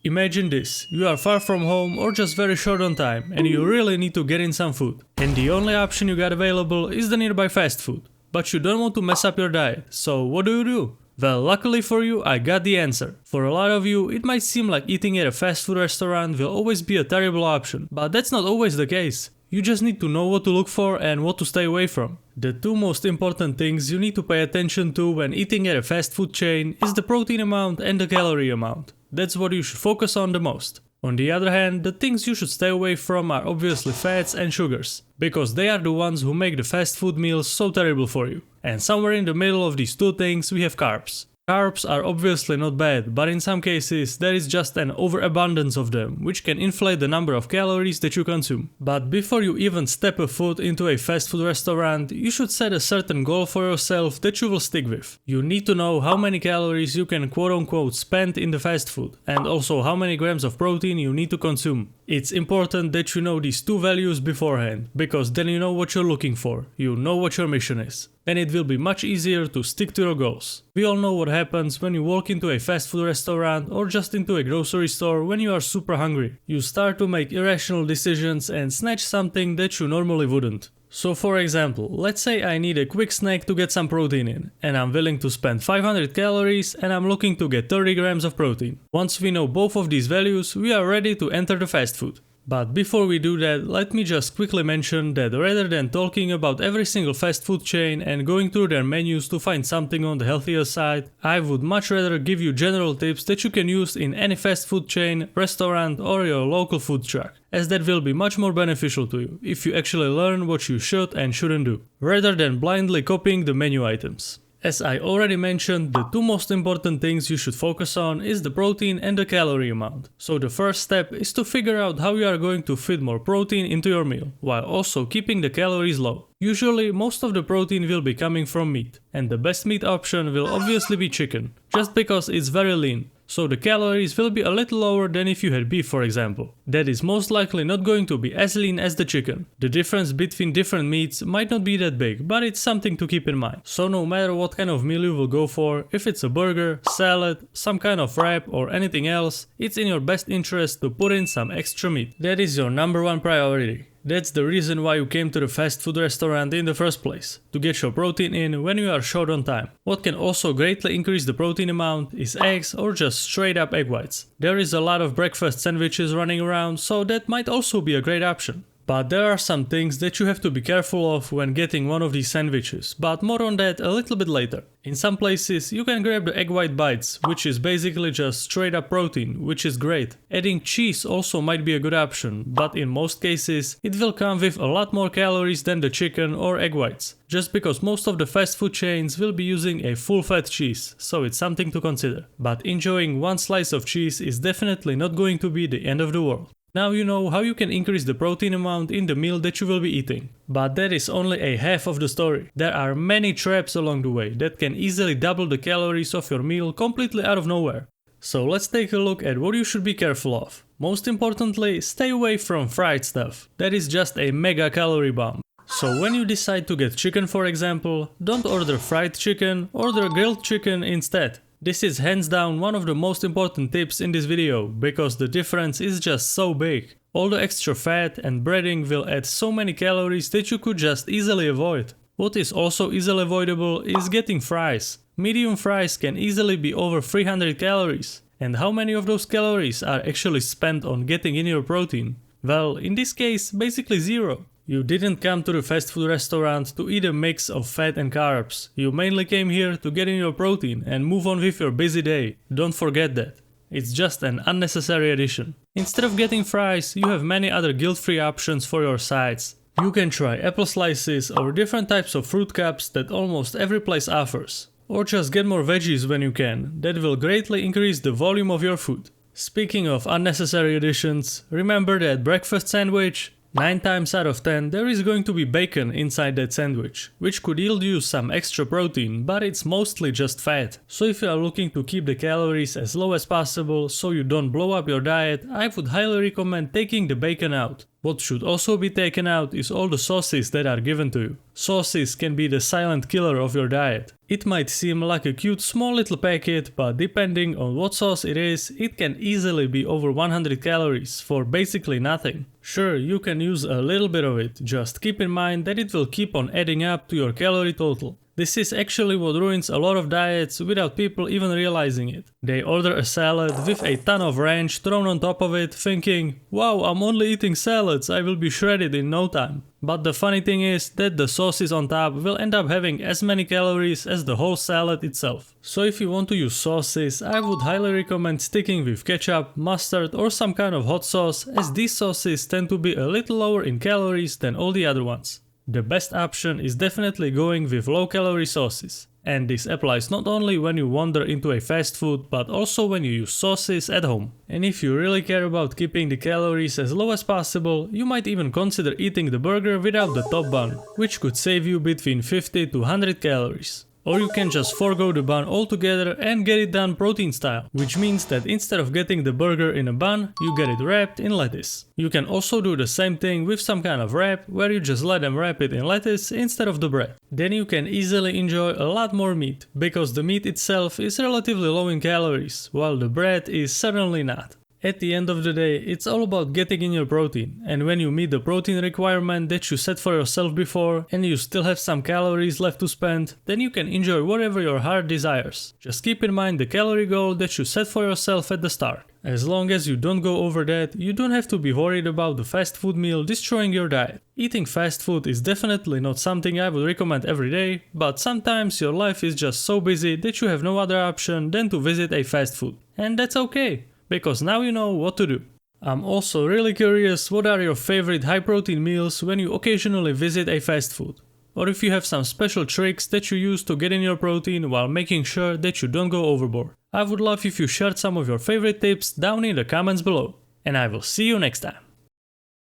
Imagine this, you are far from home or just very short on time and you really need to get in some food. And the only option you got available is the nearby fast food. But you don't want to mess up your diet, so what do? Well, luckily for you, I got the answer. For a lot of you, it might seem like eating at a fast food restaurant will always be a terrible option, but that's not always the case. You just need to know what to look for and what to stay away from. The two most important things you need to pay attention to when eating at a fast food chain is the protein amount and the calorie amount. That's what you should focus on the most. On the other hand, the things you should stay away from are obviously fats and sugars, because they are the ones who make the fast food meals so terrible for you. And somewhere in the middle of these two things we have carbs. Carbs are obviously not bad, but in some cases there is just an overabundance of them, which can inflate the number of calories that you consume. But before you even step a foot into a fast food restaurant, you should set a certain goal for yourself that you will stick with. You need to know how many calories you can quote-unquote spend in the fast food, and also how many grams of protein you need to consume. It's important that you know these two values beforehand, because then you know what you're looking for, you know what your mission is. And it will be much easier to stick to your goals. We all know what happens when you walk into a fast food restaurant or just into a grocery store when you are super hungry. You start to make irrational decisions and snatch something that you normally wouldn't. So for example, let's say I need a quick snack to get some protein in, and I'm willing to spend 500 calories and I'm looking to get 30 grams of protein. Once we know both of these values, we are ready to enter the fast food. But before we do that, let me just quickly mention that rather than talking about every single fast food chain and going through their menus to find something on the healthier side, I would much rather give you general tips that you can use in any fast food chain, restaurant or your local food truck, as that will be much more beneficial to you if you actually learn what you should and shouldn't do, rather than blindly copying the menu items. As I already mentioned, the two most important things you should focus on is the protein and the calorie amount. So the first step is to figure out how you are going to fit more protein into your meal, while also keeping the calories low. Usually, most of the protein will be coming from meat, and the best meat option will obviously be chicken, just because it's very lean. So the calories will be a little lower than if you had beef, for example. That is most likely not going to be as lean as the chicken. The difference between different meats might not be that big, but it's something to keep in mind. So no matter what kind of meal you will go for, if it's a burger, salad, some kind of wrap or anything else, it's in your best interest to put in some extra meat. That is your number one priority. That's the reason why you came to the fast food restaurant in the first place, to get your protein in when you are short on time. What can also greatly increase the protein amount is eggs or just straight up egg whites. There is a lot of breakfast sandwiches running around, so that might also be a great option. But there are some things that you have to be careful of when getting one of these sandwiches, but more on that a little bit later. In some places you can grab the egg white bites, which is basically just straight up protein, which is great. Adding cheese also might be a good option, but in most cases it will come with a lot more calories than the chicken or egg whites, just because most of the fast food chains will be using a full fat cheese, so it's something to consider. But enjoying one slice of cheese is definitely not going to be the end of the world. Now you know how you can increase the protein amount in the meal that you will be eating. But that is only a half of the story. There are many traps along the way that can easily double the calories of your meal completely out of nowhere. So let's take a look at what you should be careful of. Most importantly, stay away from fried stuff. That is just a mega calorie bomb. So when you decide to get chicken, for example, don't order fried chicken, order grilled chicken instead. This is hands down one of the most important tips in this video, because the difference is just so big. All the extra fat and breading will add so many calories that you could just easily avoid. What is also easily avoidable is getting fries. Medium fries can easily be over 300 calories. And how many of those calories are actually spent on getting in your protein? Well, in this case, basically zero. You didn't come to the fast food restaurant to eat a mix of fat and carbs. You mainly came here to get in your protein and move on with your busy day. Don't forget that. It's just an unnecessary addition. Instead of getting fries, you have many other guilt-free options for your sides. You can try apple slices or different types of fruit cups that almost every place offers. Or just get more veggies when you can. That will greatly increase the volume of your food. Speaking of unnecessary additions, remember that breakfast sandwich? 9 times out of 10 there is going to be bacon inside that sandwich, which could yield you some extra protein, but it's mostly just fat. So if you are looking to keep the calories as low as possible so you don't blow up your diet, I would highly recommend taking the bacon out. What should also be taken out is all the sauces that are given to you. Sauces can be the silent killer of your diet. It might seem like a cute small little packet, but depending on what sauce it is, it can easily be over 100 calories for basically nothing. Sure, you can use a little bit of it, just keep in mind that it will keep on adding up to your calorie total. This is actually what ruins a lot of diets without people even realizing it. They order a salad with a ton of ranch thrown on top of it, thinking, wow, I'm only eating salads, I will be shredded in no time. But the funny thing is that the sauces on top will end up having as many calories as the whole salad itself. So if you want to use sauces, I would highly recommend sticking with ketchup, mustard or some kind of hot sauce, as these sauces tend to be a little lower in calories than all the other ones. The best option is definitely going with low-calorie sauces, and this applies not only when you wander into a fast food, but also when you use sauces at home. And if you really care about keeping the calories as low as possible, you might even consider eating the burger without the top bun, which could save you between 50 to 100 calories. Or you can just forgo the bun altogether and get it done protein style, which means that instead of getting the burger in a bun, you get it wrapped in lettuce. You can also do the same thing with some kind of wrap, where you just let them wrap it in lettuce instead of the bread. Then you can easily enjoy a lot more meat, because the meat itself is relatively low in calories, while the bread is certainly not. At the end of the day, it's all about getting in your protein, and when you meet the protein requirement that you set for yourself before and you still have some calories left to spend, then you can enjoy whatever your heart desires. Just keep in mind the calorie goal that you set for yourself at the start. As long as you don't go over that, you don't have to be worried about the fast food meal destroying your diet. Eating fast food is definitely not something I would recommend every day, but sometimes your life is just so busy that you have no other option than to visit a fast food. And that's okay, because now you know what to do. I'm also really curious, what are your favorite high protein meals when you occasionally visit a fast food? Or if you have some special tricks that you use to get in your protein while making sure that you don't go overboard. I would love if you shared some of your favorite tips down in the comments below. And I will see you next time.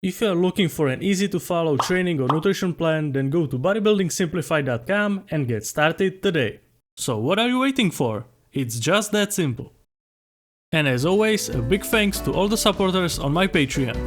If you are looking for an easy to follow training or nutrition plan, then go to bodybuildingsimplified.com and get started today. So what are you waiting for? It's just that simple. And as always, a big thanks to all the supporters on my Patreon.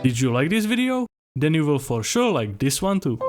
Did you like this video? Then you will for sure like this one too.